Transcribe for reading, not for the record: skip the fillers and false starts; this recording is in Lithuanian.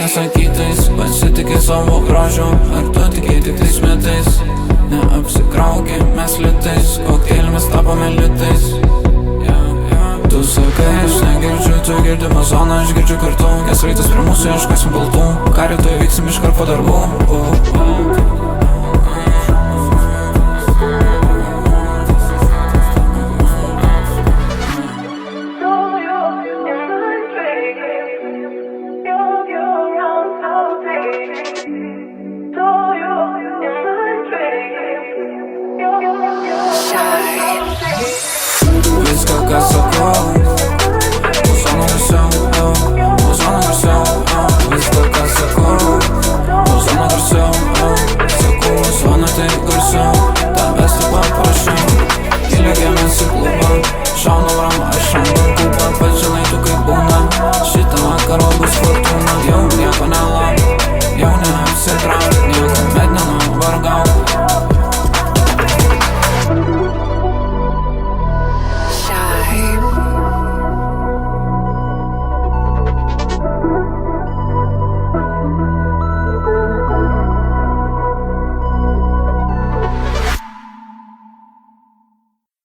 nesakytais. Pasitikė savo grožiu, ar tu tikėjai tik tais metais? Neapsikraukė mes litais, kokteilėmis tapome litais. Tu sakai, aš negirdžiu, tu girdi mazoną, aš girdžiu kartu. Kes raitas prie mūsų, ieškosim baltų. Ką rytoj vyksim iškart po darbų. Viską, ką sakau,